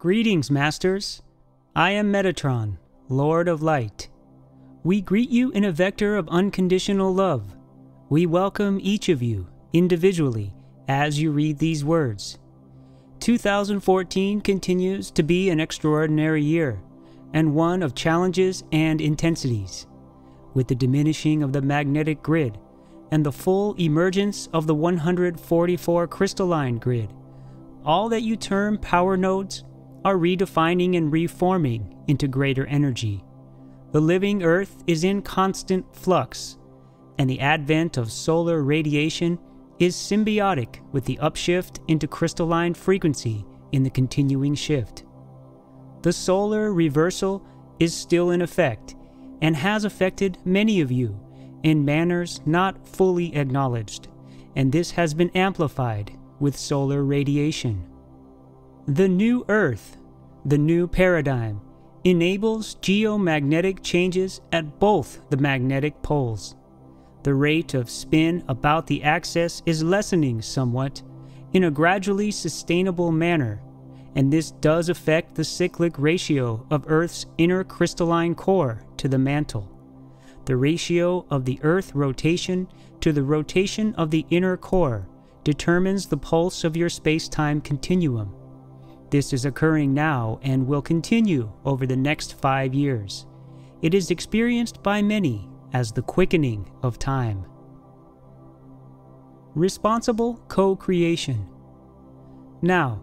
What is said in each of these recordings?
Greetings, Masters. I am Metatron, Lord of Light. We greet you in a vector of unconditional love. We welcome each of you, individually, as you read these words. 2014 continues to be an extraordinary year, and one of challenges and intensities. With the diminishing of the magnetic grid, and the full emergence of the 144 crystalline grid, all that you term power nodes are redefining and reforming into greater energy. The living Earth is in constant flux, and the advent of solar radiation is symbiotic with the upshift into crystalline frequency in the continuing shift. The solar reversal is still in effect and has affected many of you in manners not fully acknowledged, and this has been amplified with solar radiation. The new Earth, the new paradigm, enables geomagnetic changes at both the magnetic poles. The rate of spin about the axis is lessening somewhat in a gradually sustainable manner, and this does affect the cyclic ratio of Earth's inner crystalline core to the mantle. The ratio of the Earth rotation to the rotation of the inner core determines the pulse of your space-time continuum. This is occurring now and will continue over the next 5 years. It is experienced by many as the quickening of time. Responsible co-creation. Now,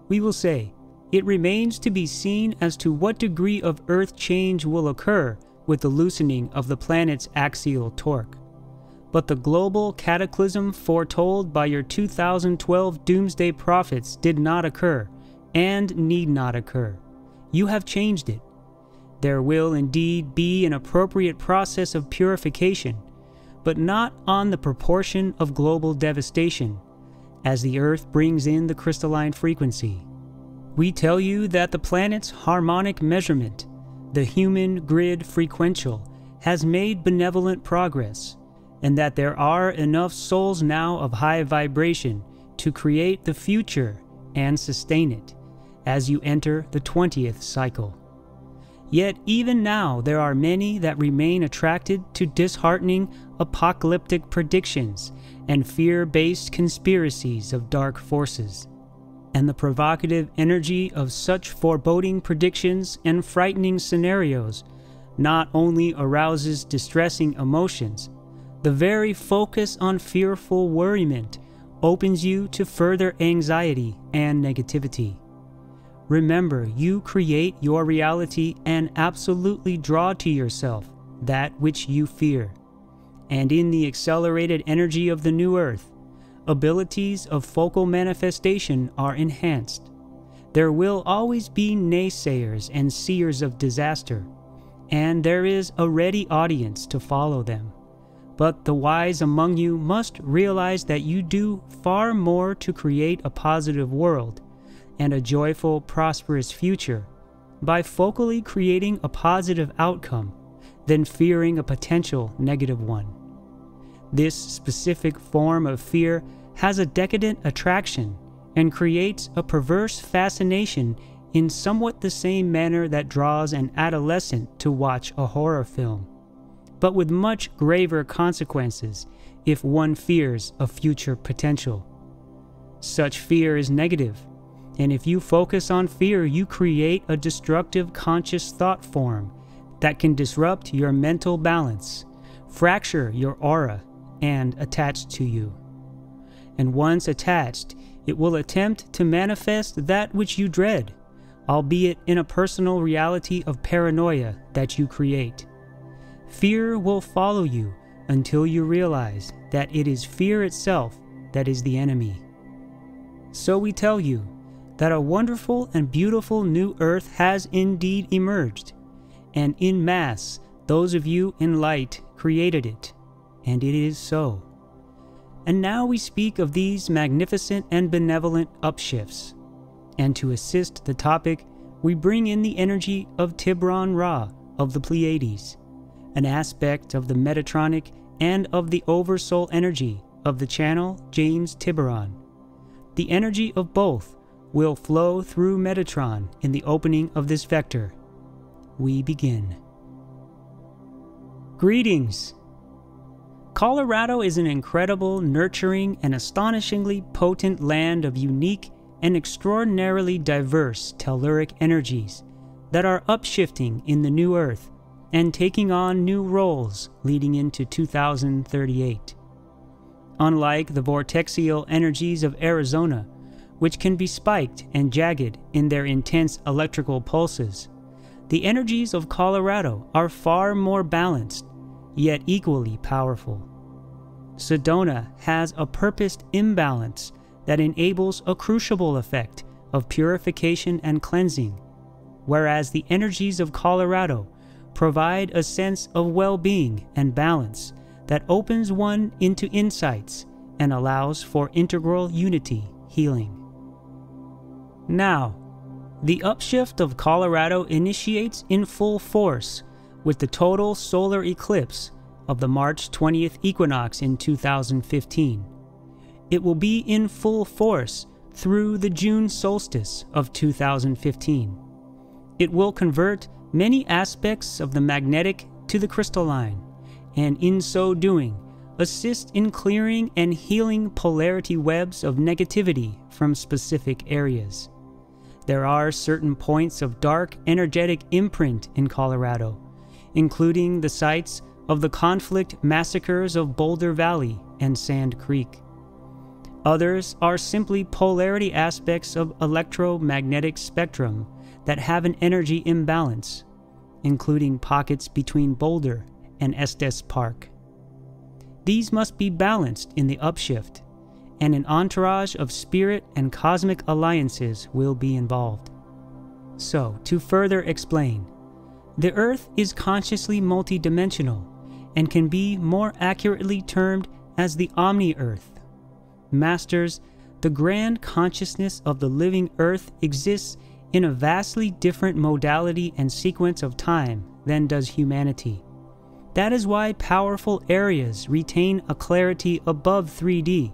we will say, it remains to be seen as to what degree of Earth change will occur with the loosening of the planet's axial torque. But the global cataclysm foretold by your 2012 doomsday prophets did not occur, and need not occur. You have changed it. There will indeed be an appropriate process of purification, but not on the proportion of global devastation, as the Earth brings in the crystalline frequency. We tell you that the planet's harmonic measurement, the human grid frequential, has made benevolent progress, and that there are enough souls now of high vibration to create the future and sustain it as you enter the 20th cycle. Yet even now there are many that remain attracted to disheartening apocalyptic predictions and fear-based conspiracies of dark forces. And the provocative energy of such foreboding predictions and frightening scenarios not only arouses distressing emotions, the very focus on fearful worriment opens you to further anxiety and negativity. Remember, you create your reality and absolutely draw to yourself that which you fear. And in the accelerated energy of the new Earth, abilities of focal manifestation are enhanced. There will always be naysayers and seers of disaster, and there is a ready audience to follow them. But the wise among you must realize that you do far more to create a positive world and a joyful, prosperous future by focally creating a positive outcome than fearing a potential negative one. This specific form of fear has a decadent attraction and creates a perverse fascination in somewhat the same manner that draws an adolescent to watch a horror film, but with much graver consequences if one fears a future potential. Such fear is negative, and if you focus on fear, you create a destructive conscious thought form that can disrupt your mental balance, fracture your aura, and attach to you. And once attached, it will attempt to manifest that which you dread, albeit in a personal reality of paranoia that you create. Fear will follow you until you realize that it is fear itself that is the enemy. So we tell you that a wonderful and beautiful new Earth has indeed emerged, and in mass those of you in light created it, and it is so. And now we speak of these magnificent and benevolent upshifts, and to assist the topic we bring in the energy of Tyberonn Ra of the Pleiades, an aspect of the Metatronic and of the Oversoul energy of the channel James Tyberonn. The energy of both will flow through Metatron in the opening of this vector. We begin. Greetings! Colorado is an incredible, nurturing, and astonishingly potent land of unique and extraordinarily diverse telluric energies that are upshifting in the new Earth and taking on new roles leading into 2038. Unlike the vortexial energies of Arizona, which can be spiked and jagged in their intense electrical pulses, the energies of Colorado are far more balanced, yet equally powerful. Sedona has a purposed imbalance that enables a crucible effect of purification and cleansing, whereas the energies of Colorado provide a sense of well-being and balance that opens one into insights and allows for integral unity healing. Now, the upshift of Colorado initiates in full force with the total solar eclipse of the March 20th equinox in 2015. It will be in full force through the June solstice of 2015. It will convert many aspects of the magnetic to the crystalline, and in so doing, assist in clearing and healing polarity webs of negativity from specific areas. There are certain points of dark energetic imprint in Colorado, including the sites of the conflict massacres of Boulder Valley and Sand Creek. Others are simply polarity aspects of electromagnetic spectrum that have an energy imbalance, including pockets between Boulder and Estes Park. These must be balanced in the upshift, and an entourage of spirit and cosmic alliances will be involved. So, to further explain, the Earth is consciously multidimensional and can be more accurately termed as the Omni-Earth. Masters, the grand consciousness of the living Earth exists in a vastly different modality and sequence of time than does humanity. That is why powerful areas retain a clarity above 3D,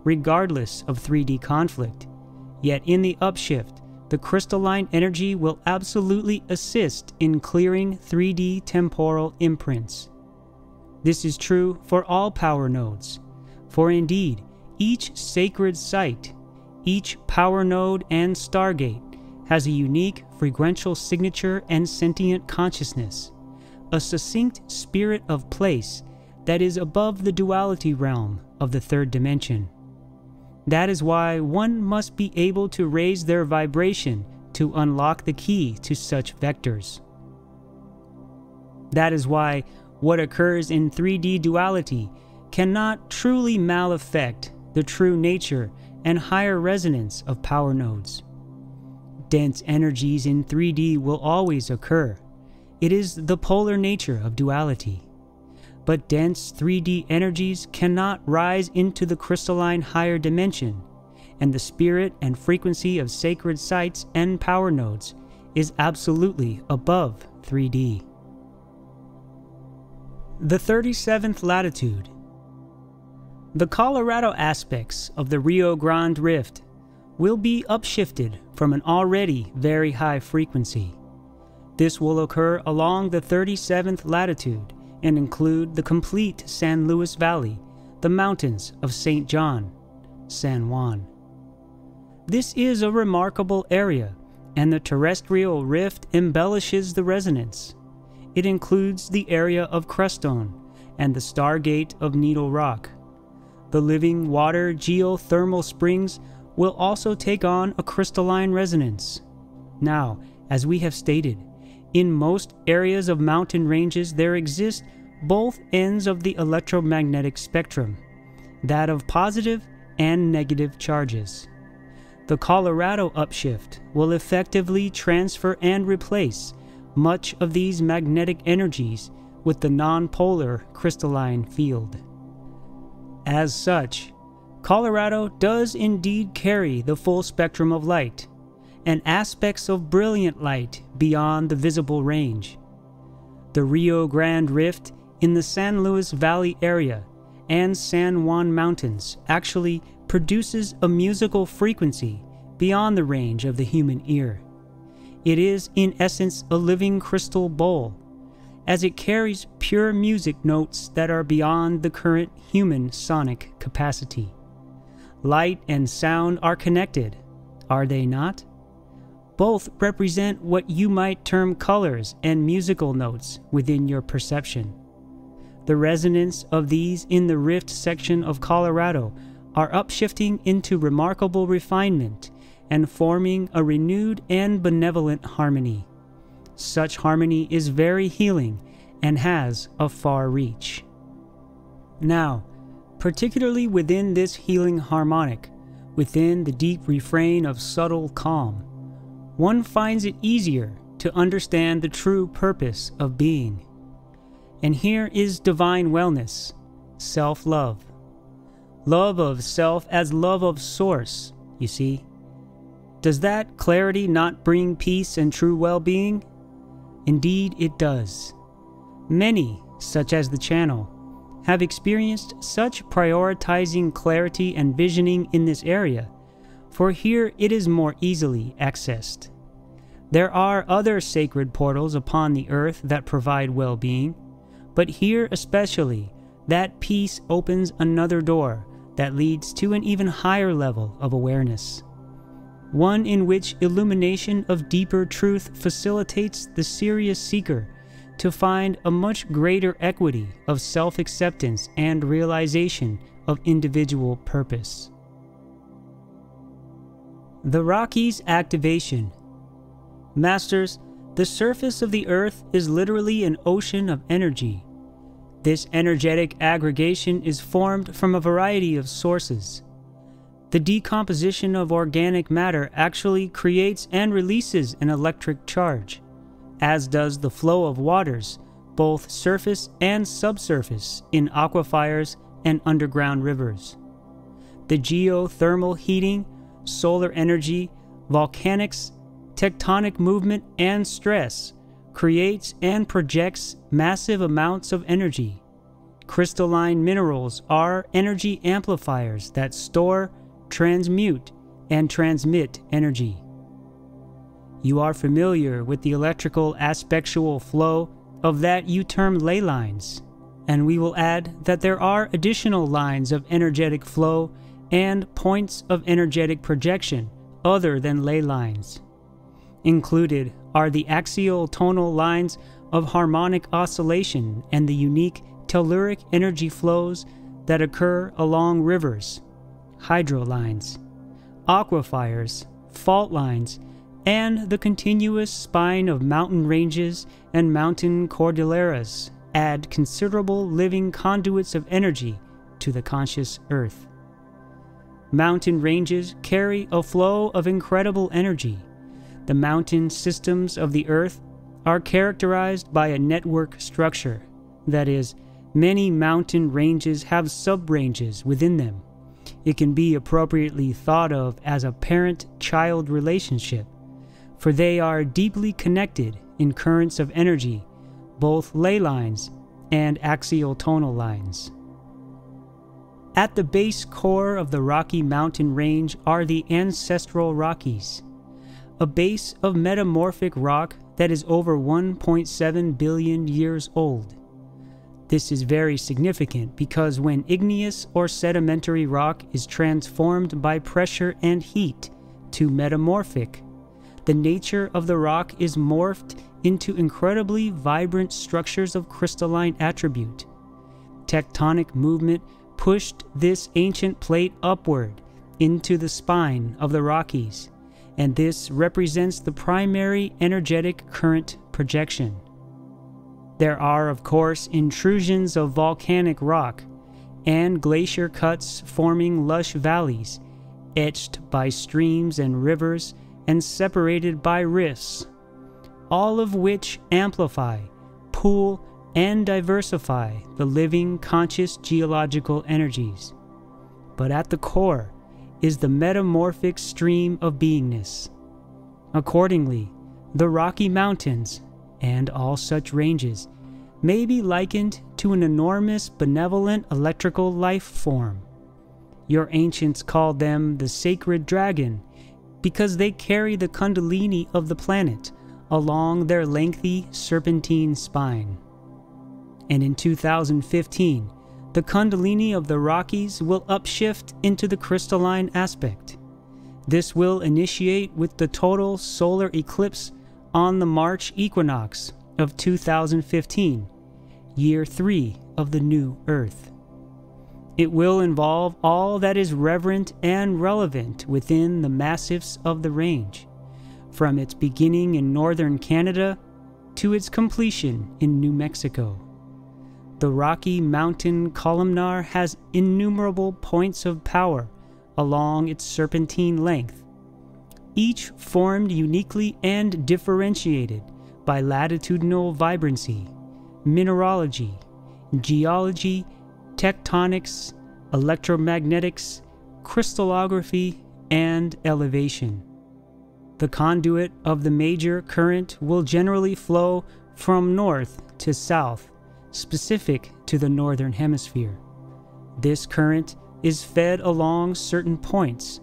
regardless of 3D conflict. Yet in the upshift, the crystalline energy will absolutely assist in clearing 3D temporal imprints. This is true for all power nodes, for indeed, each sacred site, each power node and Stargate has a unique frequential signature and sentient consciousness, a succinct spirit of place that is above the duality realm of the third dimension. That is why one must be able to raise their vibration to unlock the key to such vectors. That is why what occurs in 3D duality cannot truly malefict the true nature and higher resonance of power nodes. Dense energies in 3D will always occur. It is the polar nature of duality. But dense 3D energies cannot rise into the crystalline higher dimension, and the spirit and frequency of sacred sites and power nodes is absolutely above 3D. The 37th latitude. The Colorado aspects of the Rio Grande Rift will be upshifted from an already very high frequency. This will occur along the 37th latitude and include the complete San Luis Valley, the mountains of St. John, San Juan. This is a remarkable area, and the terrestrial rift embellishes the resonance. It includes the area of Crestone and the Stargate of Needle Rock. The living water geothermal springs will also take on a crystalline resonance. Now, as we have stated, in most areas of mountain ranges there exist both ends of the electromagnetic spectrum, that of positive and negative charges. The Colorado upshift will effectively transfer and replace much of these magnetic energies with the non-polar crystalline field. As such, Colorado does indeed carry the full spectrum of light, and aspects of brilliant light beyond the visible range. The Rio Grande Rift in the San Luis Valley area and San Juan Mountains actually produces a musical frequency beyond the range of the human ear. It is, in essence, a living crystal bowl, as it carries pure music notes that are beyond the current human sonic capacity. Light and sound are connected, are they not? Both represent what you might term colors and musical notes within your perception. The resonance of these in the rift section of Colorado are upshifting into remarkable refinement and forming a renewed and benevolent harmony. Such harmony is very healing and has a far reach. Now, particularly within this healing harmonic, within the deep refrain of subtle calm, one finds it easier to understand the true purpose of being. And here is divine wellness, self-love. Love of self as love of source, you see. Does that clarity not bring peace and true well-being? Indeed it does. Many, such as the channel, have experienced such prioritizing clarity and visioning in this area, for here it is more easily accessed. There are other sacred portals upon the earth that provide well-being, but here especially, that peace opens another door that leads to an even higher level of awareness. One in which illumination of deeper truth facilitates the serious seeker to find a much greater equity of self-acceptance and realization of individual purpose. The Rockies activation. Masters, the surface of the earth is literally an ocean of energy. This energetic aggregation is formed from a variety of sources. The decomposition of organic matter actually creates and releases an electric charge, as does the flow of waters, both surface and subsurface, in aquifers and underground rivers. The geothermal heating, solar energy, volcanics, tectonic movement, and stress creates and projects massive amounts of energy. Crystalline minerals are energy amplifiers that store, transmute, and transmit energy. You are familiar with the electrical aspectual flow of that you term ley lines, and we will add that there are additional lines of energetic flow and points of energetic projection other than ley lines. Included are the axial tonal lines of harmonic oscillation and the unique telluric energy flows that occur along rivers, hydrolines, aquifers, fault lines, and the continuous spine of mountain ranges and mountain cordilleras add considerable living conduits of energy to the conscious earth. Mountain ranges carry a flow of incredible energy. The mountain systems of the earth are characterized by a network structure. That is, many mountain ranges have sub-ranges within them. It can be appropriately thought of as a parent-child relationship, for they are deeply connected in currents of energy, both ley lines and axial tonal lines. At the base core of the Rocky Mountain Range are the ancestral Rockies, a base of metamorphic rock that is over 1.7 billion years old. This is very significant because when igneous or sedimentary rock is transformed by pressure and heat to metamorphic, the nature of the rock is morphed into incredibly vibrant structures of crystalline attribute. Tectonic movement pushed this ancient plate upward into the spine of the Rockies, and this represents the primary energetic current projection. There are, of course, intrusions of volcanic rock and glacier cuts forming lush valleys, etched by streams and rivers and separated by rifts, all of which amplify, pool, and diversify the living conscious geological energies. But at the core is the metamorphic stream of beingness. Accordingly, the Rocky Mountains, and all such ranges, may be likened to an enormous benevolent electrical life form. Your ancients called them the sacred dragon, because they carry the kundalini of the planet along their lengthy serpentine spine. And in 2015, the kundalini of the Rockies will upshift into the crystalline aspect. This will initiate with the total solar eclipse on the March equinox of 2015, year 3 of the new Earth. It will involve all that is reverent and relevant within the massifs of the range, from its beginning in northern Canada to its completion in New Mexico. The Rocky Mountain columnar has innumerable points of power along its serpentine length, each formed uniquely and differentiated by latitudinal vibrancy, mineralogy, geology, tectonics, electromagnetics, crystallography, and elevation. The conduit of the major current will generally flow from north to south, specific to the northern hemisphere. This current is fed along certain points,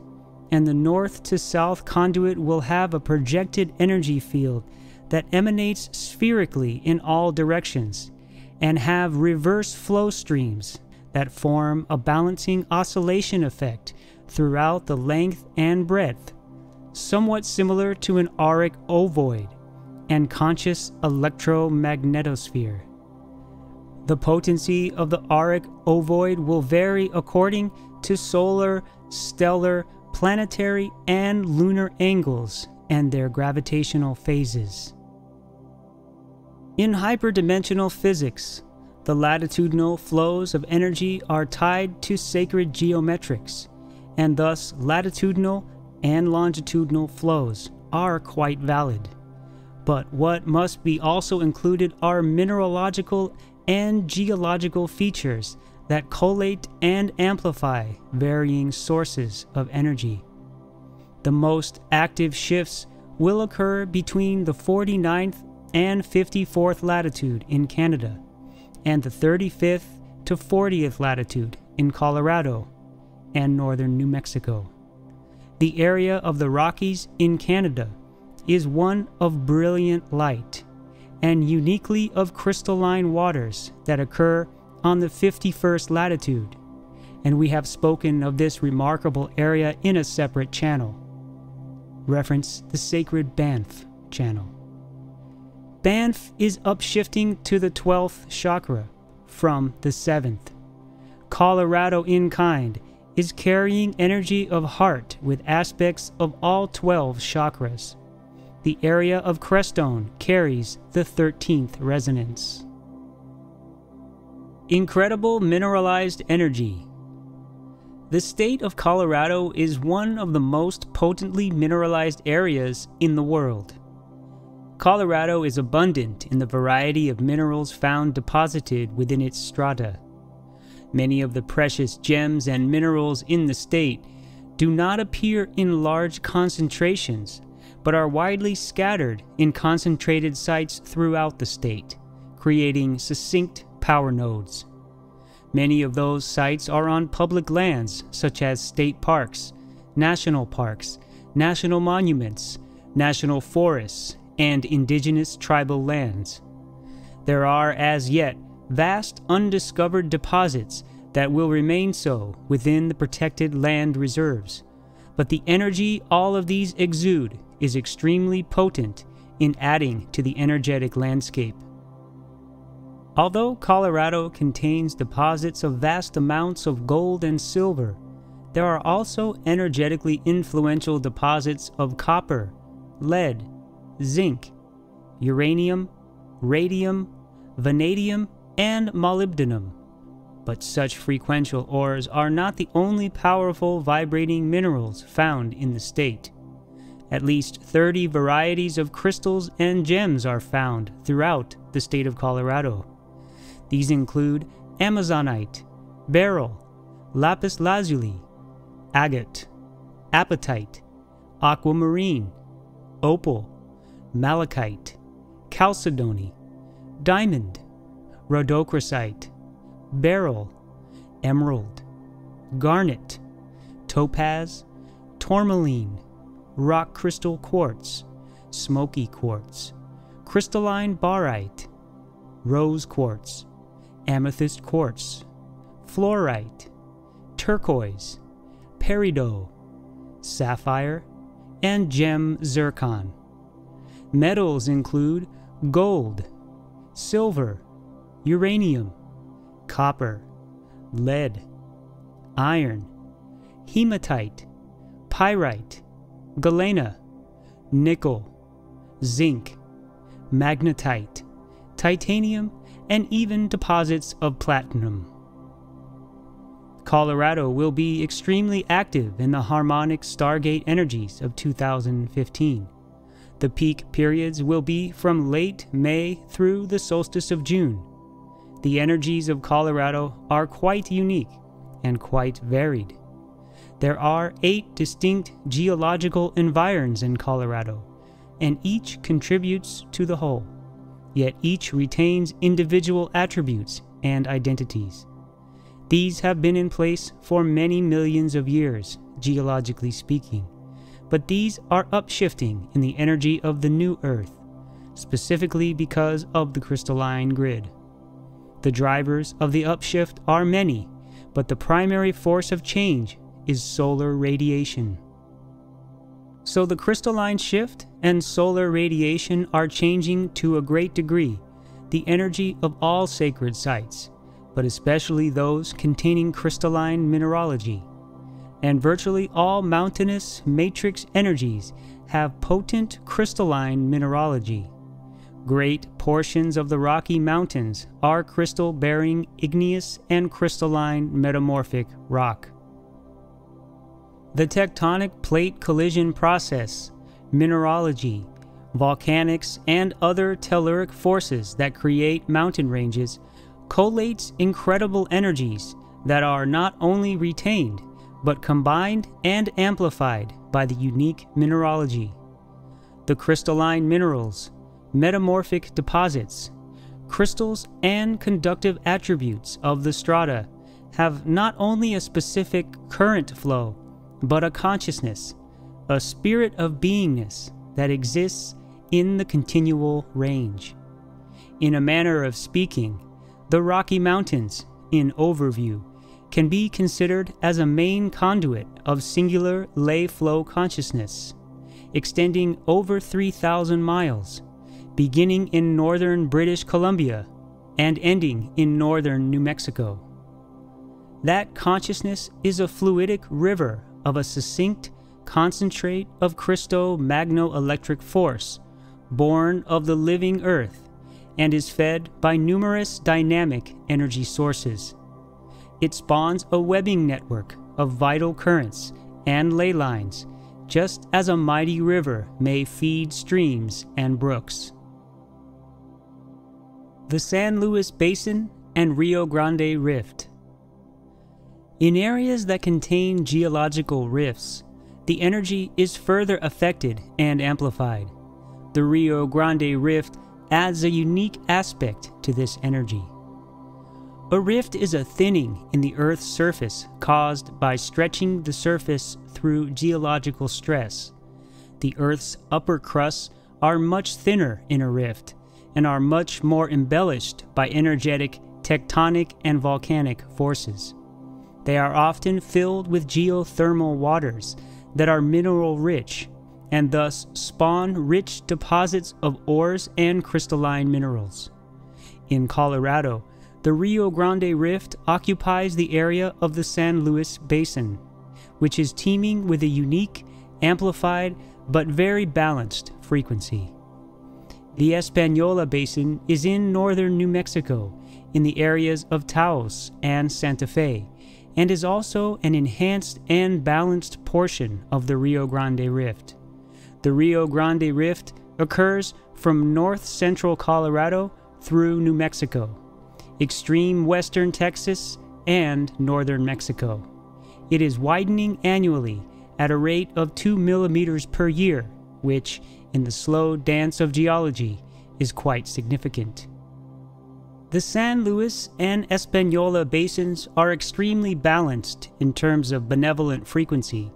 and the north to south conduit will have a projected energy field that emanates spherically in all directions, and have reverse flow streams that form a balancing oscillation effect throughout the length and breadth, somewhat similar to an auric ovoid and conscious electromagnetosphere. The potency of the auric ovoid will vary according to solar, stellar, planetary, and lunar angles and their gravitational phases. In hyperdimensional physics, the latitudinal flows of energy are tied to sacred geometrics, and thus latitudinal and longitudinal flows are quite valid. But what must be also included are mineralogical and geological features that collate and amplify varying sources of energy. The most active shifts will occur between the 49th and 54th latitude in Canada, and the 35th to 40th latitude in Colorado and northern New Mexico. The area of the Rockies in Canada is one of brilliant light and uniquely of crystalline waters that occur on the 51st latitude, and we have spoken of this remarkable area in a separate channel. Reference the sacred Banff channel. Banff is upshifting to the 12th chakra from the 7th. Colorado in kind is carrying energy of heart with aspects of all 12 chakras. The area of Crestone carries the 13th resonance. Incredible mineralized energy. The state of Colorado is one of the most potently mineralized areas in the world. Colorado is abundant in the variety of minerals found deposited within its strata. Many of the precious gems and minerals in the state do not appear in large concentrations, but are widely scattered in concentrated sites throughout the state, creating succinct power nodes. Many of those sites are on public lands such as state parks, national monuments, national forests, and indigenous tribal lands. There are as yet vast undiscovered deposits that will remain so within the protected land reserves, but the energy all of these exude is extremely potent in adding to the energetic landscape. Although Colorado contains deposits of vast amounts of gold and silver, there are also energetically influential deposits of copper, lead, zinc, uranium, radium, vanadium, and molybdenum. But such frequential ores are not the only powerful vibrating minerals found in the state. At least 30 varieties of crystals and gems are found throughout the state of Colorado. These include amazonite, beryl, lapis lazuli, agate, apatite, aquamarine, opal, malachite, chalcedony, diamond, rhodochrosite, beryl, emerald, garnet, topaz, tourmaline, rock crystal quartz, smoky quartz, crystalline barite, rose quartz, amethyst quartz, fluorite, turquoise, peridot, sapphire, and gem zircon. Metals include gold, silver, uranium, copper, lead, iron, hematite, pyrite, galena, nickel, zinc, magnetite, titanium, and even deposits of platinum. Colorado will be extremely active in the harmonic Stargate energies of 2015. The peak periods will be from late May through the solstice of June. The energies of Colorado are quite unique and quite varied. There are 8 distinct geological environs in Colorado, and each contributes to the whole, yet each retains individual attributes and identities. These have been in place for many millions of years, geologically speaking, but these are upshifting in the energy of the new Earth, specifically because of the crystalline grid. The drivers of the upshift are many, but the primary force of change is solar radiation. So the crystalline shift and solar radiation are changing to a great degree the energy of all sacred sites, but especially those containing crystalline mineralogy. And virtually all mountainous matrix energies have potent crystalline mineralogy. Great portions of the Rocky Mountains are crystal-bearing igneous and crystalline metamorphic rock. The tectonic plate collision process, mineralogy, volcanics, and other telluric forces that create mountain ranges collates incredible energies that are not only retained, but combined and amplified by the unique mineralogy. The crystalline minerals, metamorphic deposits, crystals, and conductive attributes of the strata have not only a specific current flow, but a consciousness, a spirit of beingness that exists in the continual range. In a manner of speaking, the Rocky Mountains, in overview, can be considered as a main conduit of singular lay flow consciousness, extending over 3,000 miles, beginning in northern British Columbia and ending in northern New Mexico. That consciousness is a fluidic river of a succinct concentrate of Christo-magno-electric force, born of the living earth, and is fed by numerous dynamic energy sources. It spawns a webbing network of vital currents and ley lines, just as a mighty river may feed streams and brooks. The San Luis Basin and Rio Grande Rift. In areas that contain geological rifts, the energy is further affected and amplified. The Rio Grande Rift adds a unique aspect to this energy. A rift is a thinning in the Earth's surface caused by stretching the surface through geological stress. The Earth's upper crusts are much thinner in a rift and are much more embellished by energetic, tectonic, and volcanic forces. They are often filled with geothermal waters that are mineral-rich and thus spawn rich deposits of ores and crystalline minerals. In Colorado, the Rio Grande Rift occupies the area of the San Luis Basin, which is teeming with a unique, amplified, but very balanced frequency. The Espanola Basin is in northern New Mexico, in the areas of Taos and Santa Fe, and is also an enhanced and balanced portion of the Rio Grande Rift. The Rio Grande Rift occurs from north-central Colorado through New Mexico, extreme western Texas, and northern Mexico. It is widening annually at a rate of 2 millimeters per year, which, in the slow dance of geology, is quite significant. The San Luis and Espanola basins are extremely balanced in terms of benevolent frequency,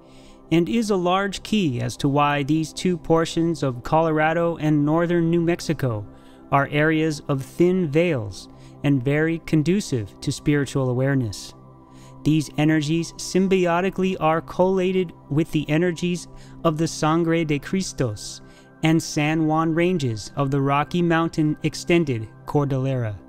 and is a large key as to why these two portions of Colorado and northern New Mexico are areas of thin veils and very conducive to spiritual awareness. These energies symbiotically are collated with the energies of the Sangre de Cristos and San Juan ranges of the Rocky Mountain extended Cordillera.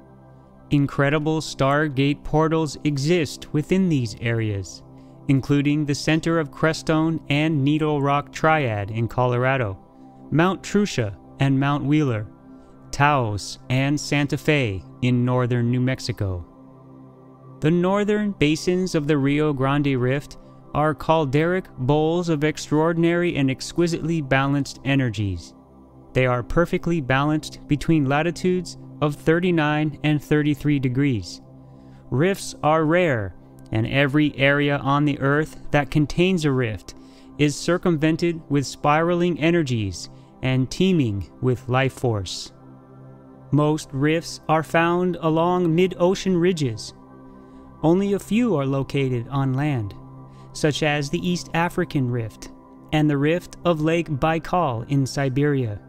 Incredible Stargate portals exist within these areas, including the center of Crestone and Needle Rock Triad in Colorado, Mount Trucia and Mount Wheeler, Taos and Santa Fe in northern New Mexico. The northern basins of the Rio Grande Rift are calderic bowls of extraordinary and exquisitely balanced energies. They are perfectly balanced between latitudes of 39 and 33 degrees. Rifts are rare, and every area on the Earth that contains a rift is circumvented with spiraling energies and teeming with life force. Most rifts are found along mid-ocean ridges. Only a few are located on land, such as the East African Rift and the Rift of Lake Baikal in Siberia.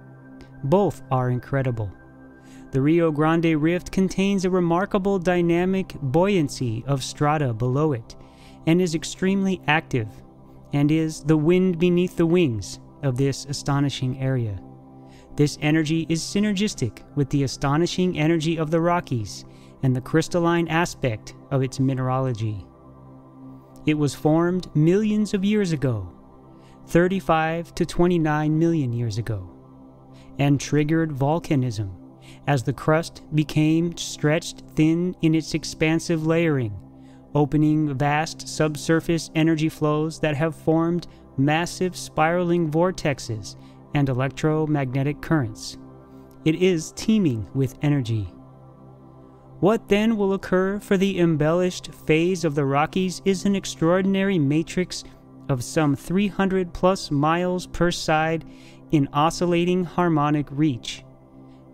Both are incredible. The Rio Grande Rift contains a remarkable dynamic buoyancy of strata below it and is extremely active, and is the wind beneath the wings of this astonishing area. This energy is synergistic with the astonishing energy of the Rockies and the crystalline aspect of its mineralogy. It was formed millions of years ago, 35 to 29 million years ago, and triggered volcanism as the crust became stretched thin in its expansive layering, opening vast subsurface energy flows that have formed massive spiraling vortexes and electromagnetic currents. It is teeming with energy. What then will occur for the embellished phase of the Rockies is an extraordinary matrix of some 300 plus miles per side in oscillating harmonic reach.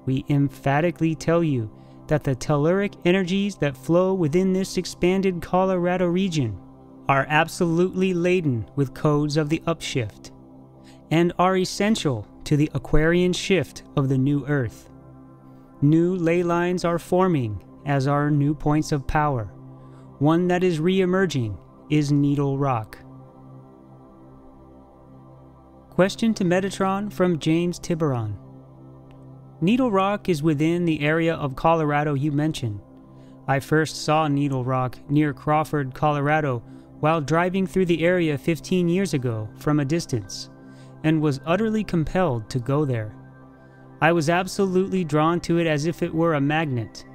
We emphatically tell you that the telluric energies that flow within this expanded Colorado region are absolutely laden with codes of the upshift, and are essential to the Aquarian shift of the new Earth. New ley lines are forming, as are new points of power. One that is re-emerging is Needle Rock. Question to Metatron from James Tyberonn. Needle Rock is within the area of Colorado you mentioned. I first saw Needle Rock near Crawford, Colorado, while driving through the area 15 years ago from a distance, and was utterly compelled to go there. I was absolutely drawn to it as if it were a magnet.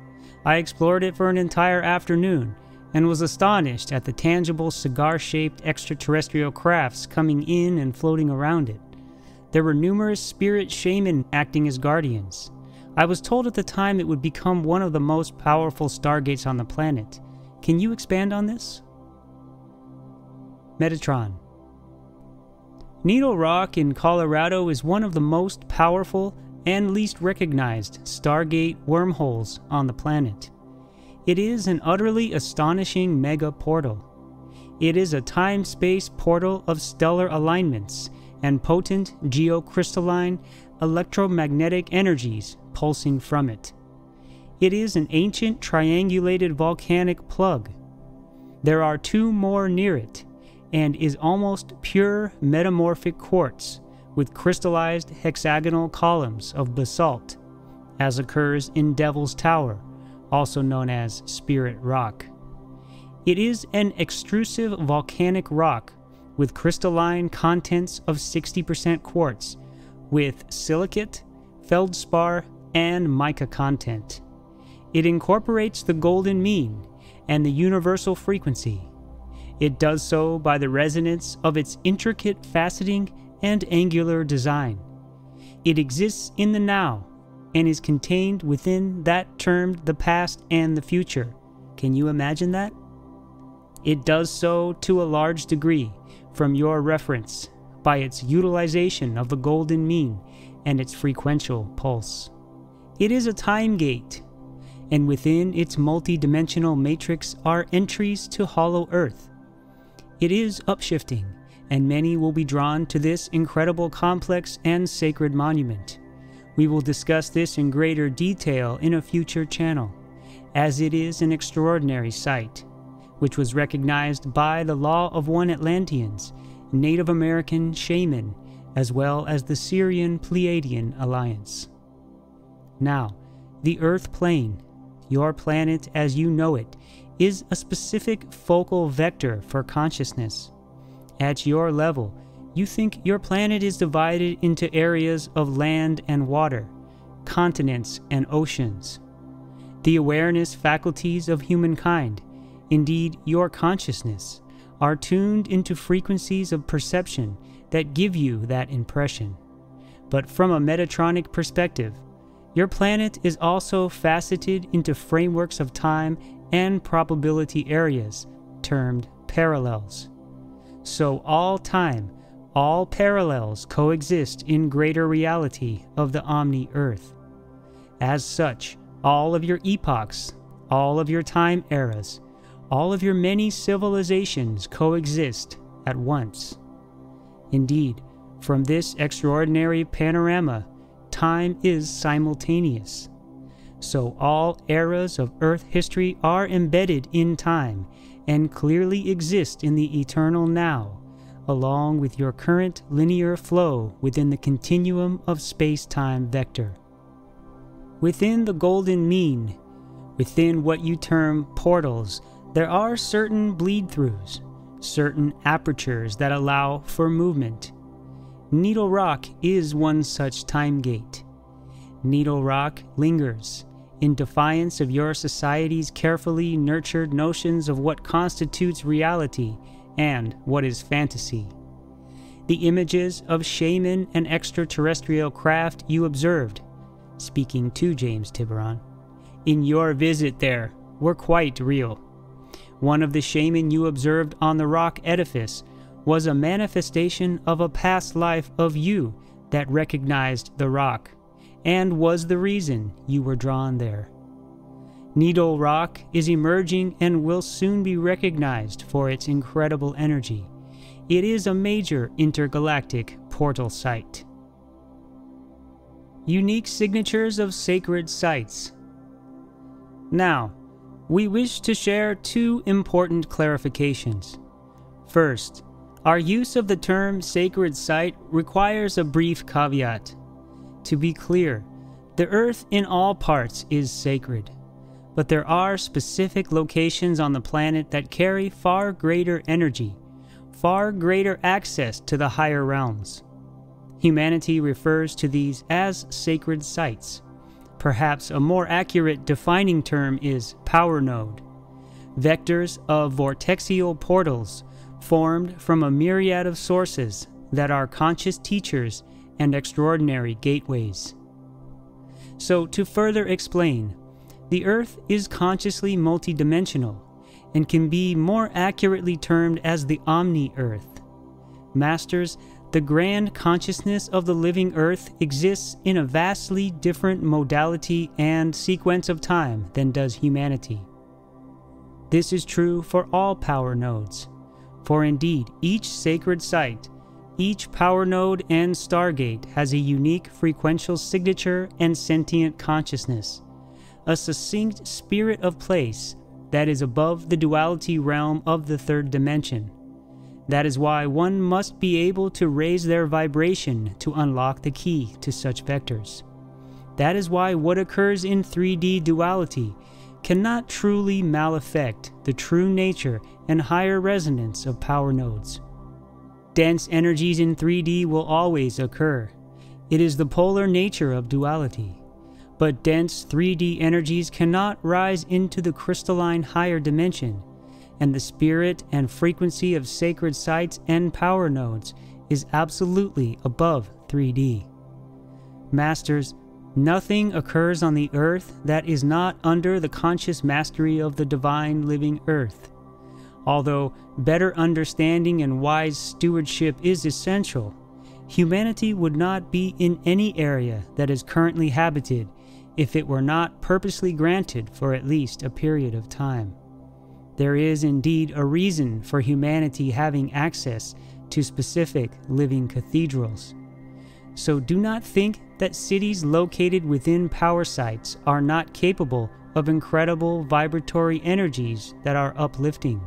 I explored it for an entire afternoon, and was astonished at the tangible cigar-shaped extraterrestrial crafts coming in and floating around it. There were numerous spirit shaman acting as guardians. I was told at the time it would become one of the most powerful stargates on the planet. Can you expand on this? Metatron. Needle Rock in Colorado is one of the most powerful and least recognized Stargate wormholes on the planet. It is an utterly astonishing mega portal. It is a time-space portal of stellar alignments and potent geocrystalline electromagnetic energies pulsing from it. It is an ancient triangulated volcanic plug. There are two more near it, and is almost pure metamorphic quartz with crystallized hexagonal columns of basalt, as occurs in Devil's Tower, also known as Spirit Rock. It is an extrusive volcanic rock with crystalline contents of 60% quartz, with silicate, feldspar, and mica content. It incorporates the golden mean and the universal frequency. It does so by the resonance of its intricate faceting and angular design. It exists in the now, and is contained within that termed the past and the future. Can you imagine that? It does so to a large degree, from your reference, by its utilization of the golden mean and its frequential pulse. It is a time gate, and within its multi-dimensional matrix are entries to Hollow Earth. It is upshifting, and many will be drawn to this incredible complex and sacred monument. We will discuss this in greater detail in a future channel, as it is an extraordinary site, which was recognized by the Law of One Atlanteans, Native American shaman, as well as the Syrian-Pleiadian alliance. Now, the Earth plane, your planet as you know it, is a specific focal vector for consciousness. At your level, you think your planet is divided into areas of land and water, continents and oceans. The awareness faculties of humankind, indeed your consciousness, are tuned into frequencies of perception that give you that impression. But from a Metatronic perspective, your planet is also faceted into frameworks of time and probability areas, termed parallels. So all time, all parallels coexist in greater reality of the Omni-Earth. As such, all of your epochs, all of your time eras, all of your many civilizations coexist at once. Indeed, from this extraordinary panorama, time is simultaneous. So all eras of Earth history are embedded in time and clearly exist in the eternal now, along with your current linear flow within the continuum of space-time vector. Within the golden mean, within what you term portals, there are certain bleed-throughs, certain apertures that allow for movement. Needle Rock is one such time gate. Needle Rock lingers, in defiance of your society's carefully nurtured notions of what constitutes reality and what is fantasy. The images of shaman and extraterrestrial craft you observed, speaking to James Tyberonn, in your visit there were quite real. One of the shaman you observed on the rock edifice was a manifestation of a past life of you that recognized the rock, and was the reason you were drawn there. Needle Rock is emerging and will soon be recognized for its incredible energy. It is a major intergalactic portal site. Unique signatures of sacred sites. Now, we wish to share two important clarifications. First, our use of the term sacred site requires a brief caveat. To be clear, the Earth in all parts is sacred, but there are specific locations on the planet that carry far greater energy, far greater access to the higher realms. Humanity refers to these as sacred sites. Perhaps a more accurate defining term is power node, vectors of vortexial portals formed from a myriad of sources that are conscious teachers and extraordinary gateways. So, to further explain, the Earth is consciously multidimensional and can be more accurately termed as the Omni-Earth. Masters, the grand consciousness of the living Earth exists in a vastly different modality and sequence of time than does humanity. This is true for all power nodes, for indeed each sacred site, each power node and Stargate has a unique frequential signature and sentient consciousness, a succinct spirit of place that is above the duality realm of the third dimension. That is why one must be able to raise their vibration to unlock the key to such vectors. That is why what occurs in 3D duality cannot truly malaffect the true nature and higher resonance of power nodes. Dense energies in 3D will always occur. It is the polar nature of duality. But dense 3D energies cannot rise into the crystalline higher dimension, and the spirit and frequency of sacred sites and power nodes is absolutely above 3D. Masters, nothing occurs on the Earth that is not under the conscious mastery of the divine living Earth. Although better understanding and wise stewardship is essential, humanity would not be in any area that is currently habited if it were not purposely granted for at least a period of time. There is indeed a reason for humanity having access to specific living cathedrals. So do not think that cities located within power sites are not capable of incredible vibratory energies that are uplifting.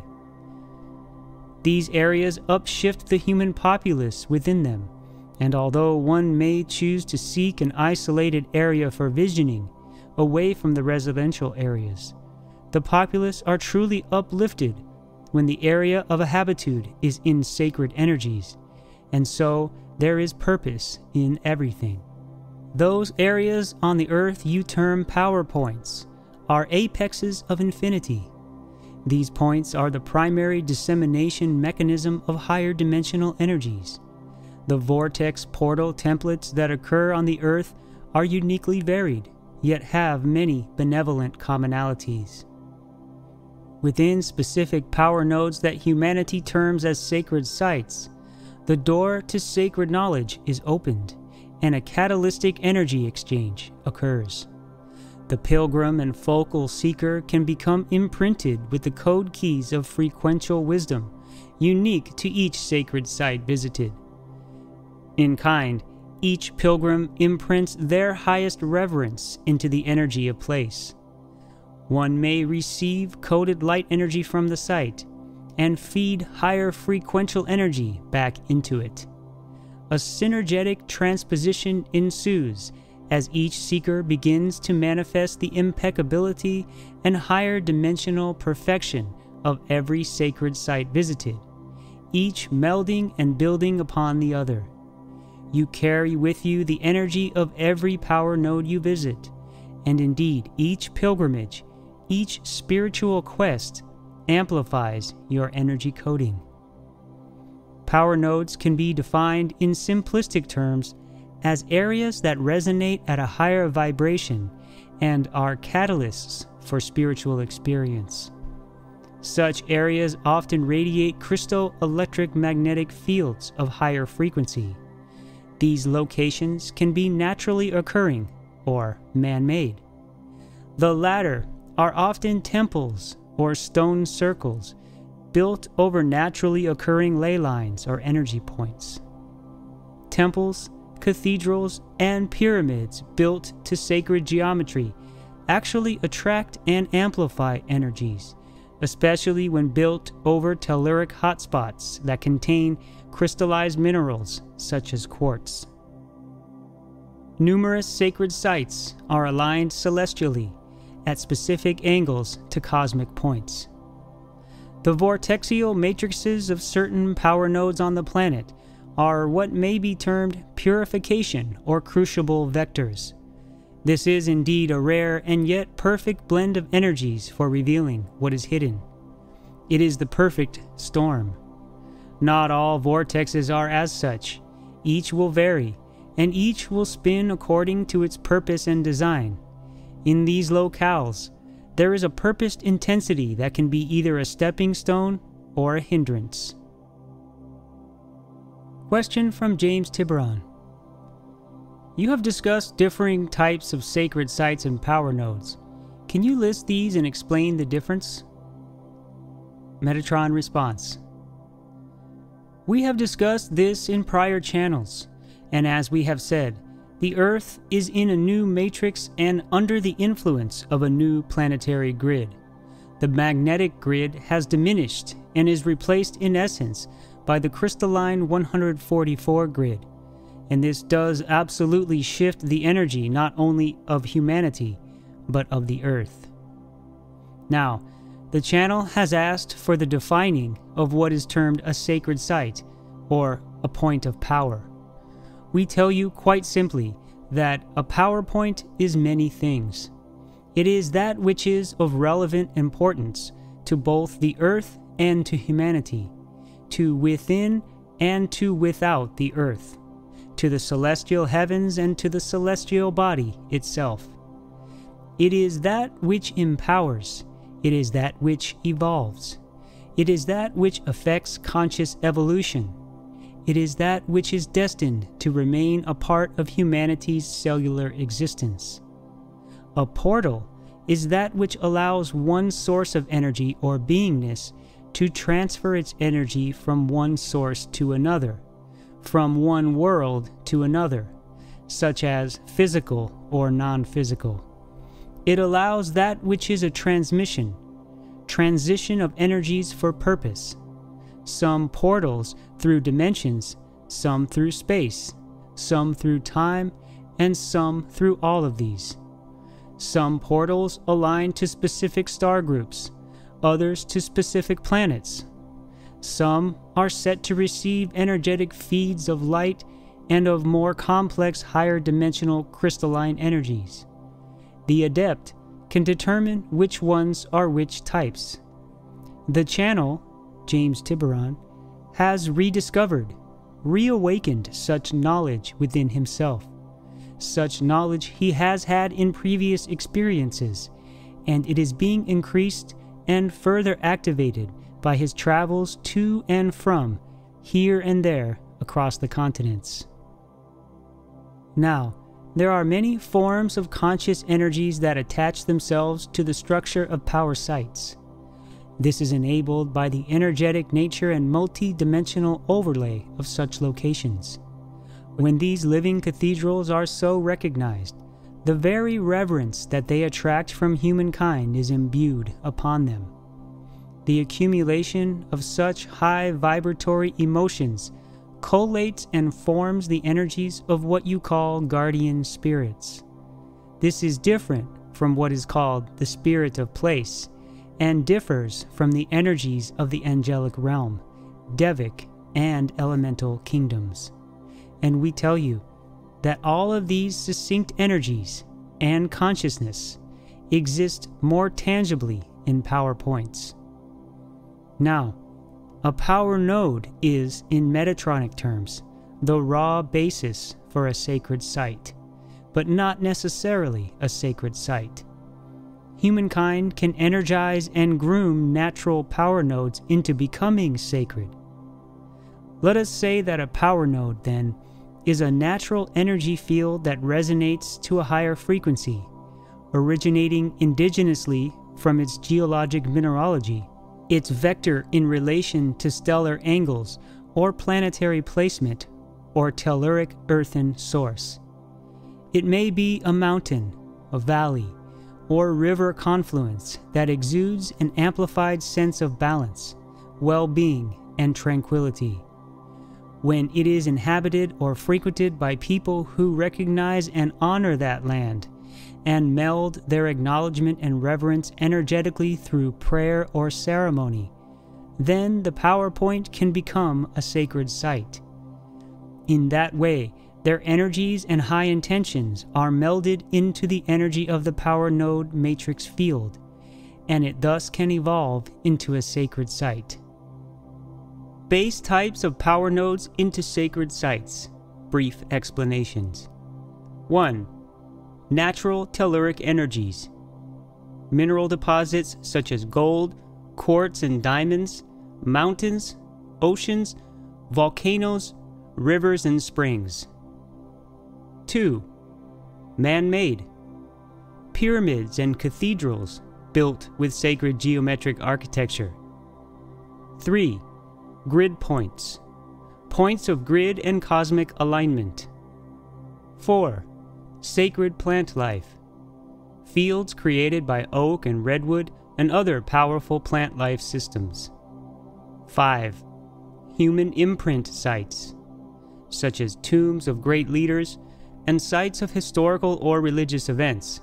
These areas upshift the human populace within them, and although one may choose to seek an isolated area for visioning, away from the residential areas, the populace are truly uplifted when the area of a habitude is in sacred energies, and so there is purpose in everything. Those areas on the earth you term power points are apexes of infinity. These points are the primary dissemination mechanism of higher dimensional energies. The vortex portal templates that occur on the earth are uniquely varied, yet have many benevolent commonalities. Within specific power nodes that humanity terms as sacred sites, the door to sacred knowledge is opened, and a catalytic energy exchange occurs. The pilgrim and focal seeker can become imprinted with the code keys of frequential wisdom, unique to each sacred site visited. In kind, each pilgrim imprints their highest reverence into the energy of place. One may receive coded light energy from the site and feed higher frequential energy back into it. A synergetic transposition ensues as each seeker begins to manifest the impeccability and higher dimensional perfection of every sacred site visited, each melding and building upon the other. You carry with you the energy of every power node you visit, and indeed each pilgrimage, each spiritual quest amplifies your energy coding. Power nodes can be defined in simplistic terms as areas that resonate at a higher vibration and are catalysts for spiritual experience. Such areas often radiate crystal electric magnetic fields of higher frequency. These locations can be naturally occurring or man-made. The latter are often temples or stone circles built over naturally occurring ley lines or energy points. Temples, cathedrals, and pyramids built to sacred geometry actually attract and amplify energies, especially when built over telluric hotspots that contain crystallized minerals such as quartz. Numerous sacred sites are aligned celestially at specific angles to cosmic points. The vortexial matrices of certain power nodes on the planet are what may be termed purification or crucible vectors. This is indeed a rare and yet perfect blend of energies for revealing what is hidden. It is the perfect storm. Not all vortexes are as such. Each will vary, and each will spin according to its purpose and design. In these locales, there is a purposed intensity that can be either a stepping stone or a hindrance. Question from James Tyberonn. You have discussed differing types of sacred sites and power nodes. Can you list these and explain the difference? Metatron response. We have discussed this in prior channels, and as we have said, the Earth is in a new matrix and under the influence of a new planetary grid. The magnetic grid has diminished and is replaced in essence by the crystalline 144 grid, and this does absolutely shift the energy not only of humanity, but of the Earth. Now, the channel has asked for the defining of what is termed a sacred site, or a point of power. We tell you quite simply that a power point is many things. It is that which is of relevant importance to both the Earth and to humanity, to within and to without the Earth, to the celestial heavens and to the celestial body itself. It is that which empowers. It is that which evolves. It is that which affects conscious evolution. It is that which is destined to remain a part of humanity's cellular existence. A portal is that which allows one source of energy or beingness to transfer its energy from one source to another, from one world to another, such as physical or non-physical. It allows that which is a transition of energies for purpose. Some portals through dimensions, some through space, some through time, and some through all of these. Some portals align to specific star groups, others to specific planets. Some are set to receive energetic feeds of light and of more complex higher dimensional crystalline energies. The adept can determine which ones are which types. The channel, James Tyberonn, has rediscovered, reawakened such knowledge within himself. Such knowledge he has had in previous experiences, and it is being increased and further activated by his travels to and from, here and there, across the continents. Now, there are many forms of conscious energies that attach themselves to the structure of power sites. This is enabled by the energetic nature and multi-dimensional overlay of such locations. When these living cathedrals are so recognized, the very reverence that they attract from humankind is imbued upon them. The accumulation of such high vibratory emotions collates and forms the energies of what you call guardian spirits. This is different from what is called the spirit of place, and differs from the energies of the angelic realm, Devic, and elemental kingdoms. And we tell you that all of these succinct energies and consciousness exist more tangibly in power points. Now, a power node is, in Metatronic terms, the raw basis for a sacred site, but not necessarily a sacred site. Humankind can energize and groom natural power nodes into becoming sacred. Let us say that a power node, then, is a natural energy field that resonates to a higher frequency, originating indigenously from its geologic mineralogy, its vector in relation to stellar angles or planetary placement or telluric earthen source. It may be a mountain, a valley, or river confluence that exudes an amplified sense of balance, well-being, and tranquility. When it is inhabited or frequented by people who recognize and honor that land, and meld their acknowledgement and reverence energetically through prayer or ceremony, then the power point can become a sacred site. In that way, their energies and high intentions are melded into the energy of the power node matrix field, and it thus can evolve into a sacred site. Base types of power nodes into sacred sites. Brief explanations. 1. Natural telluric energies. Mineral deposits such as gold, quartz and diamonds, mountains, oceans, volcanoes, rivers and springs. 2. Man-made. Pyramids and cathedrals built with sacred geometric architecture. 3. Grid points. Points of grid and cosmic alignment. 4. Sacred plant life. Fields created by oak and redwood and other powerful plant life systems. 5. Human imprint sites, such as tombs of great leaders and sites of historical or religious events.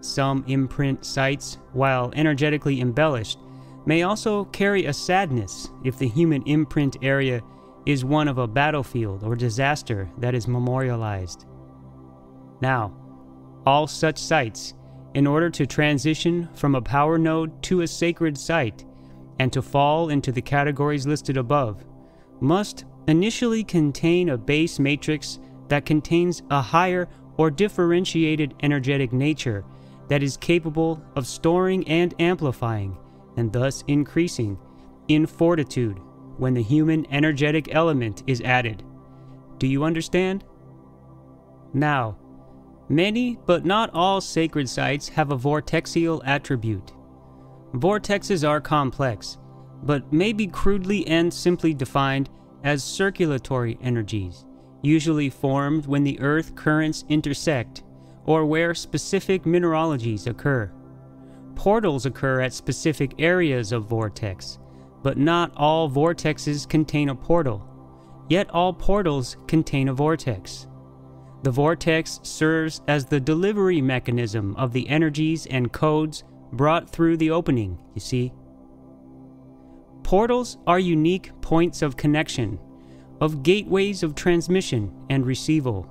Some imprint sites, while energetically embellished, may also carry a sadness if the human imprint area is one of a battlefield or disaster that is memorialized. Now, all such sites, in order to transition from a power node to a sacred site and to fall into the categories listed above, must initially contain a base matrix that contains a higher or differentiated energetic nature that is capable of storing and amplifying, and thus increasing, in fortitude when the human energetic element is added. Do you understand? Now, many but not all sacred sites have a vortexial attribute. Vortexes are complex, but may be crudely and simply defined as circulatory energies, usually formed when the Earth currents intersect or where specific mineralogies occur. Portals occur at specific areas of vortex, but not all vortexes contain a portal, yet all portals contain a vortex. The vortex serves as the delivery mechanism of the energies and codes brought through the opening, you see. Portals are unique points of connection, of gateways of transmission and receival.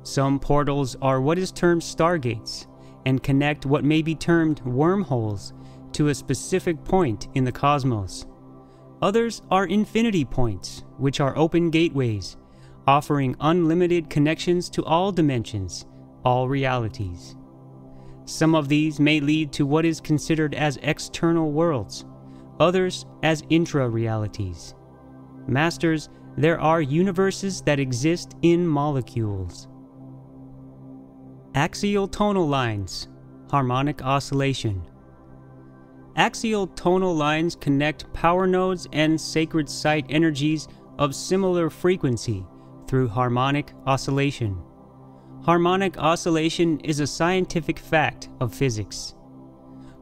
Some portals are what is termed stargates and connect what may be termed wormholes to a specific point in the cosmos. Others are infinity points, which are open gateways, offering unlimited connections to all dimensions, all realities. Some of these may lead to what is considered as external worlds, others as intra-realities. Masters, there are universes that exist in molecules. Axial tonal lines, harmonic oscillation. Axial tonal lines connect power nodes and sacred site energies of similar frequency through harmonic oscillation. Harmonic oscillation is a scientific fact of physics.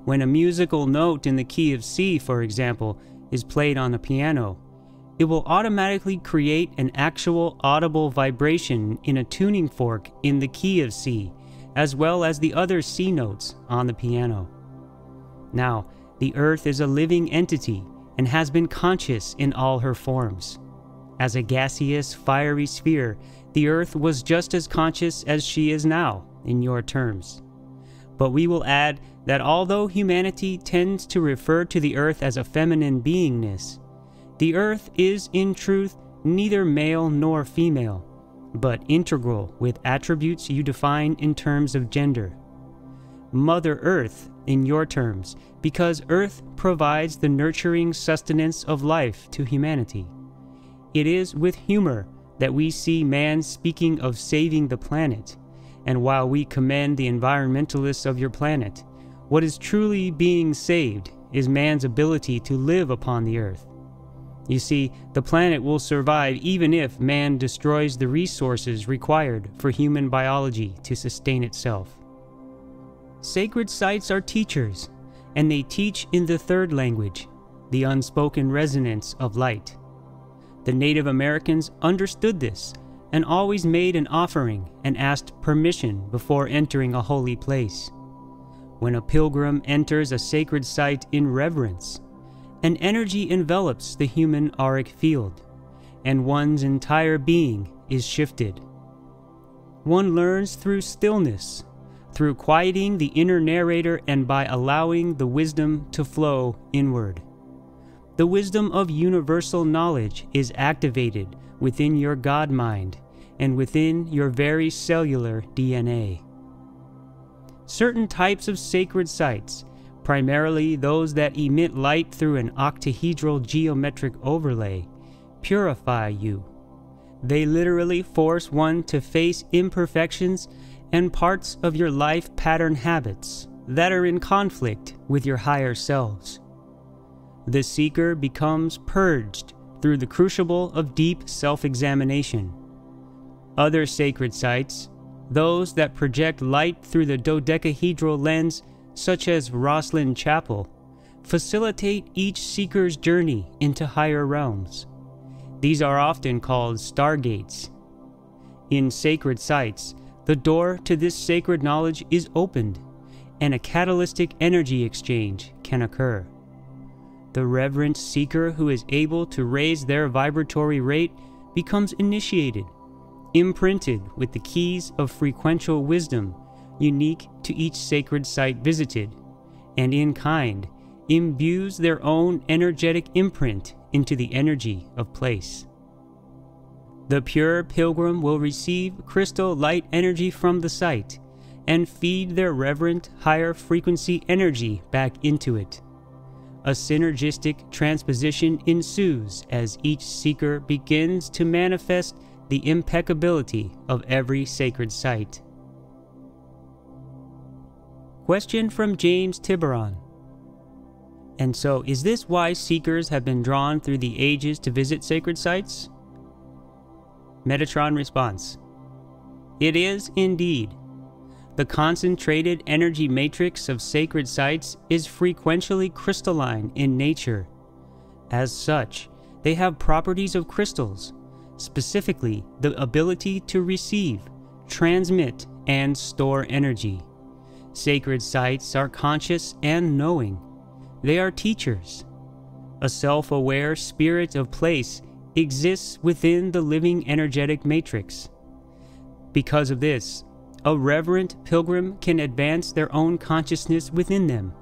When a musical note in the key of C, for example, is played on a piano, it will automatically create an actual audible vibration in a tuning fork in the key of C, as well as the other C notes on the piano. Now, the Earth is a living entity and has been conscious in all her forms. As a gaseous, fiery sphere, the Earth was just as conscious as she is now, in your terms. But we will add that although humanity tends to refer to the Earth as a feminine beingness, the Earth is in truth neither male nor female, but integral with attributes you define in terms of gender. Mother Earth, in your terms, because Earth provides the nurturing sustenance of life to humanity. It is with humor that we see man speaking of saving the planet, and while we commend the environmentalists of your planet, what is truly being saved is man's ability to live upon the Earth. You see, the planet will survive even if man destroys the resources required for human biology to sustain itself. Sacred sites are teachers, and they teach in the third language, the unspoken resonance of light. The Native Americans understood this and always made an offering and asked permission before entering a holy place. When a pilgrim enters a sacred site in reverence, an energy envelops the human auric field, and one's entire being is shifted. One learns through stillness, through quieting the inner narrator and by allowing the wisdom to flow inward. The wisdom of universal knowledge is activated within your God mind and within your very cellular DNA. Certain types of sacred sites, primarily those that emit light through an octahedral geometric overlay, purify you. They literally force one to face imperfections and parts of your life pattern habits that are in conflict with your higher selves. The seeker becomes purged through the crucible of deep self-examination. Other sacred sites, those that project light through the dodecahedral lens, such as Rosslyn Chapel, facilitate each seeker's journey into higher realms. These are often called stargates. In sacred sites, the door to this sacred knowledge is opened, and a catalytic energy exchange can occur. The reverent seeker who is able to raise their vibratory rate becomes initiated, imprinted with the keys of frequential wisdom unique to each sacred site visited, and in kind imbues their own energetic imprint into the energy of place. The pure pilgrim will receive crystal light energy from the site and feed their reverent higher frequency energy back into it. A synergistic transposition ensues as each seeker begins to manifest the impeccability of every sacred site. Question from James Tyberonn. And so, is this why seekers have been drawn through the ages to visit sacred sites? Metatron response: it is indeed. The concentrated energy matrix of sacred sites is frequentially crystalline in nature. As such, they have properties of crystals, specifically the ability to receive, transmit, and store energy. Sacred sites are conscious and knowing. They are teachers. A self-aware spirit of place exists within the living energetic matrix. Because of this, a reverent pilgrim can advance their own consciousness within them,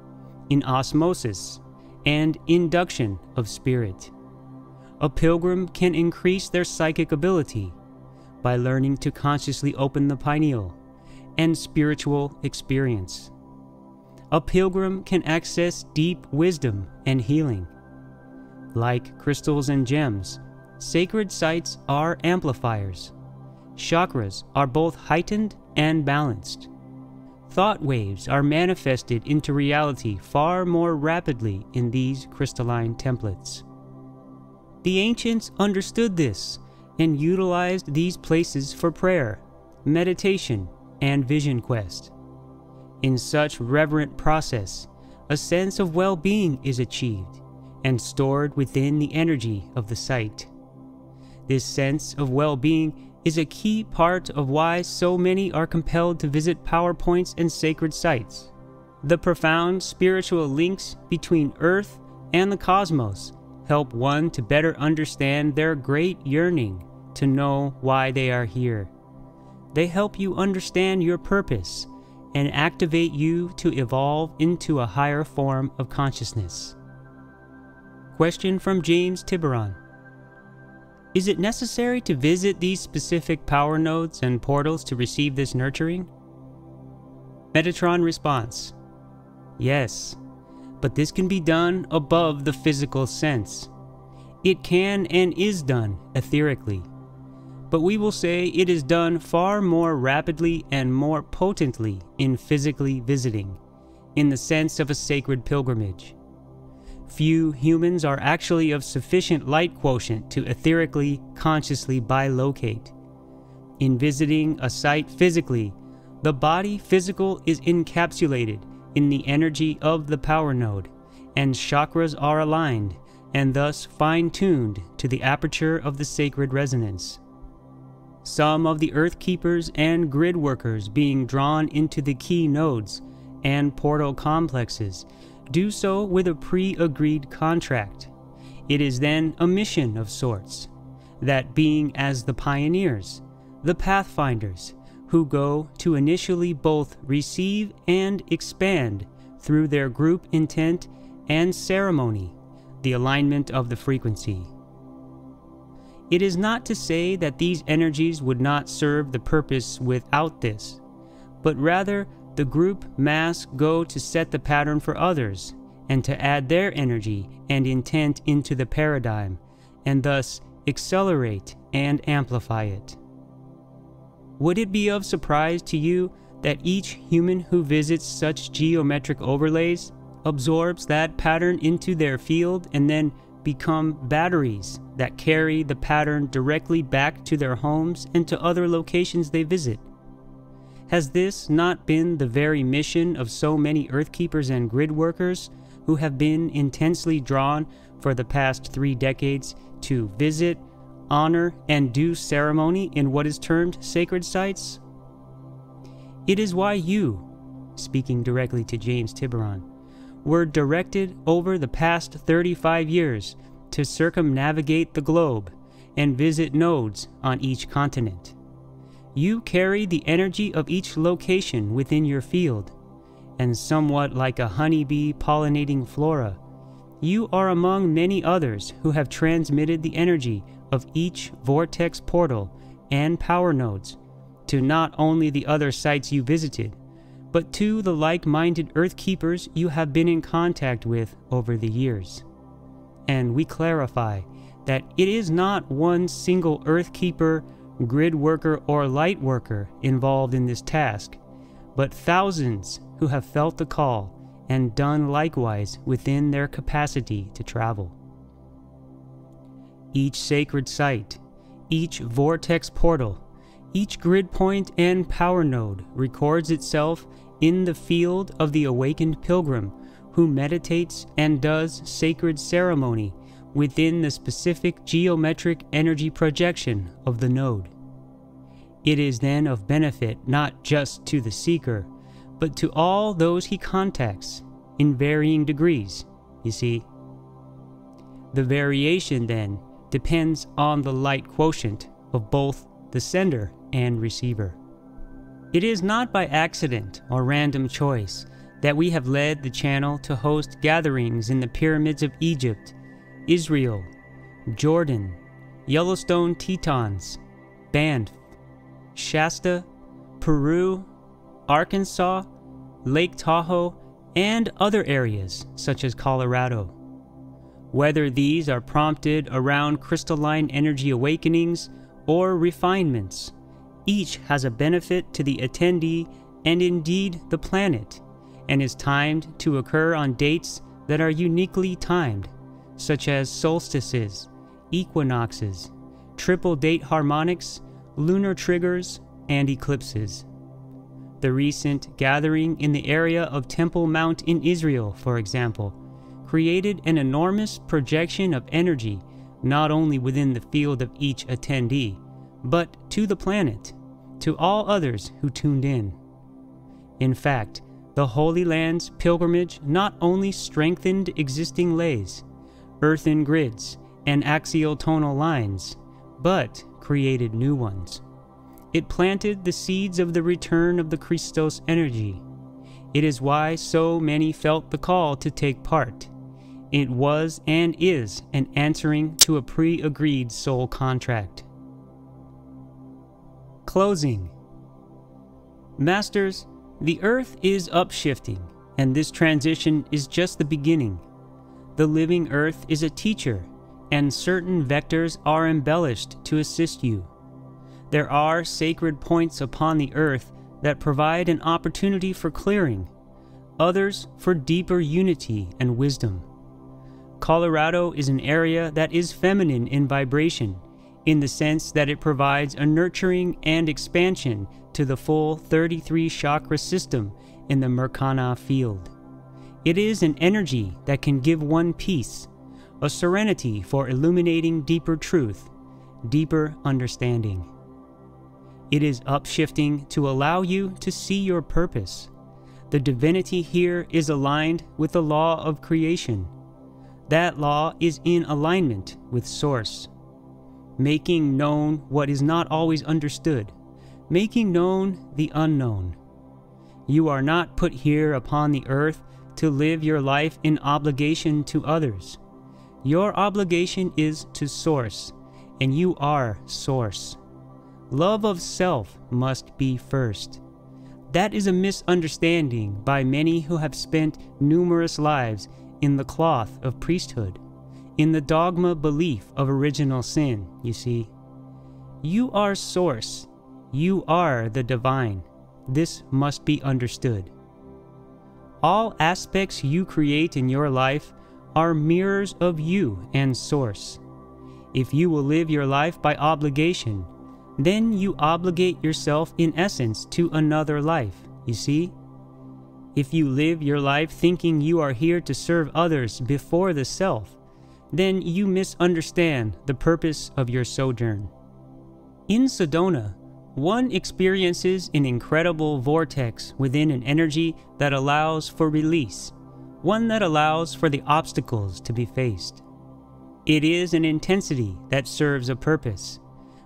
in osmosis and induction of spirit. A pilgrim can increase their psychic ability by learning to consciously open the pineal and spiritual experience. A pilgrim can access deep wisdom and healing. Like crystals and gems, sacred sites are amplifiers. Chakras are both heightened and balanced. Thought waves are manifested into reality far more rapidly in these crystalline templates. The ancients understood this and utilized these places for prayer, meditation, and vision quest. In such reverent process, a sense of well-being is achieved and stored within the energy of the site. This sense of well-being is a key part of why so many are compelled to visit power points and sacred sites. The profound spiritual links between Earth and the cosmos help one to better understand their great yearning to know why they are here. They help you understand your purpose and activate you to evolve into a higher form of consciousness. Question from James Tyberonn: is it necessary to visit these specific power nodes and portals to receive this nurturing? Metatron response: yes, but this can be done above the physical sense. It can and is done etherically, but we will say it is done far more rapidly and more potently in physically visiting, in the sense of a sacred pilgrimage. Few humans are actually of sufficient light quotient to etherically, consciously bilocate. In visiting a site physically, the body physical is encapsulated in the energy of the power node, and chakras are aligned and thus fine-tuned to the aperture of the sacred resonance. Some of the earth keepers and grid workers being drawn into the key nodes and portal complexes do so with a pre-agreed contract. It is then a mission of sorts, that being as the pioneers, the pathfinders, who go to initially both receive and expand through their group intent and ceremony, the alignment of the frequency. It is not to say that these energies would not serve the purpose without this, but rather the group mass go to set the pattern for others and to add their energy and intent into the paradigm, and thus accelerate and amplify it. Would it be of surprise to you that each human who visits such geometric overlays absorbs that pattern into their field and then become batteries that carry the pattern directly back to their homes and to other locations they visit? Has this not been the very mission of so many earthkeepers and grid workers who have been intensely drawn for the past 3 decades to visit, honor, and do ceremony in what is termed sacred sites? It is why you, speaking directly to James Tyberonn, were directed over the past 35 years to circumnavigate the globe and visit nodes on each continent. You carry the energy of each location within your field, and somewhat like a honeybee pollinating flora, you are among many others who have transmitted the energy of each vortex portal and power nodes to not only the other sites you visited, but to the like-minded earth keepers you have been in contact with over the years. And we clarify that it is not one single earth keeper, grid worker, or light worker involved in this task, but thousands who have felt the call and done likewise within their capacity to travel. Each sacred site, each vortex portal, each grid point and power node records itself in the field of the awakened pilgrim who meditates and does sacred ceremony within the specific geometric energy projection of the node. It is then of benefit not just to the seeker, but to all those he contacts in varying degrees, you see. The variation then depends on the light quotient of both the sender and receiver. It is not by accident or random choice that we have led the channel to host gatherings in the pyramids of Egypt, Israel, Jordan, Yellowstone Tetons, Banff, Shasta, Peru, Arkansas, Lake Tahoe, and other areas such as Colorado. Whether these are prompted around crystalline energy awakenings or refinements, each has a benefit to the attendee and indeed the planet, and is timed to occur on dates that are uniquely timed, such as solstices, equinoxes, triple date harmonics, lunar triggers, and eclipses. The recent gathering in the area of Temple Mount in Israel, for example, created an enormous projection of energy not only within the field of each attendee, but to the planet, to all others who tuned in. In fact, the Holy Land's pilgrimage not only strengthened existing lays, earthen grids, and axial tonal lines, but created new ones. It planted the seeds of the return of the Christos energy. It is why so many felt the call to take part. It was and is an answering to a pre-agreed soul contract. Closing. Masters, the Earth is upshifting, and this transition is just the beginning. The living Earth is a teacher, and certain vectors are embellished to assist you. There are sacred points upon the Earth that provide an opportunity for clearing, others for deeper unity and wisdom. Colorado is an area that is feminine in vibration, in the sense that it provides a nurturing and expansion to the full 33 chakra system in the Merkana field. It is an energy that can give one peace, a serenity for illuminating deeper truth, deeper understanding. It is upshifting to allow you to see your purpose. The divinity here is aligned with the law of creation. That law is in alignment with Source, making known what is not always understood, making known the unknown. You are not put here upon the earth to live your life in obligation to others. Your obligation is to Source, and you are Source. Love of self must be first. That is a misunderstanding by many who have spent numerous lives in the cloth of priesthood, in the dogma belief of original sin, you see. You are Source. You are the divine. This must be understood. All aspects you create in your life are mirrors of you and Source. If you will live your life by obligation, then you obligate yourself in essence to another life, you see. If you live your life thinking you are here to serve others before the self, then you misunderstand the purpose of your sojourn. In Sedona, one experiences an incredible vortex within an energy that allows for release, one that allows for the obstacles to be faced. It is an intensity that serves a purpose,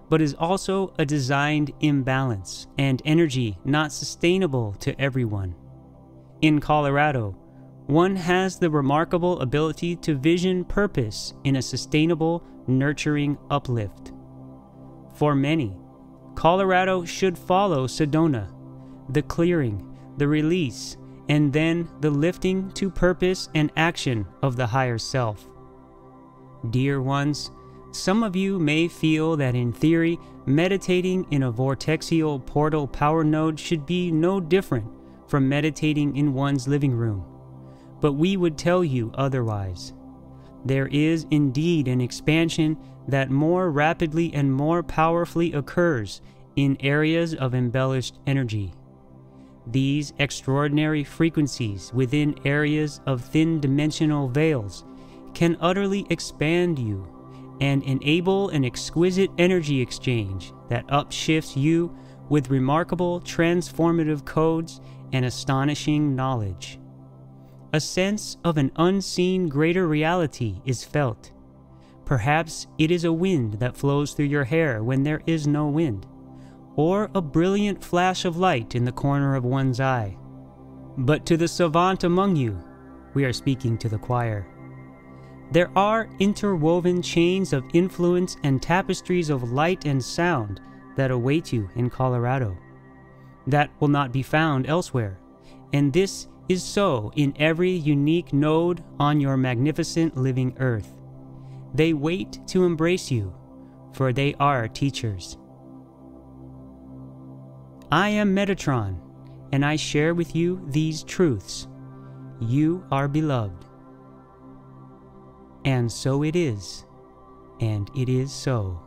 but is also a designed imbalance and energy not sustainable to everyone. In Colorado, one has the remarkable ability to vision purpose in a sustainable, nurturing uplift. For many, Colorado should follow Sedona, the clearing, the release, and then the lifting to purpose and action of the higher self. Dear ones, some of you may feel that in theory, meditating in a vortexial portal power node should be no different from meditating in one's living room. but we would tell you otherwise. There is indeed an expansion that more rapidly and more powerfully occurs in areas of embellished energy. These extraordinary frequencies within areas of thin dimensional veils can utterly expand you and enable an exquisite energy exchange that upshifts you with remarkable transformative codes and astonishing knowledge. A sense of an unseen greater reality is felt. Perhaps it is a wind that flows through your hair when there is no wind, or a brilliant flash of light in the corner of one's eye. But to the savant among you, we are speaking to the choir. There are interwoven chains of influence and tapestries of light and sound that await you in Colorado. That will not be found elsewhere, and this is so in every unique node on your magnificent living earth. They wait to embrace you, for they are teachers. I am Metatron, and I share with you these truths. You are beloved. And so it is, and it is so.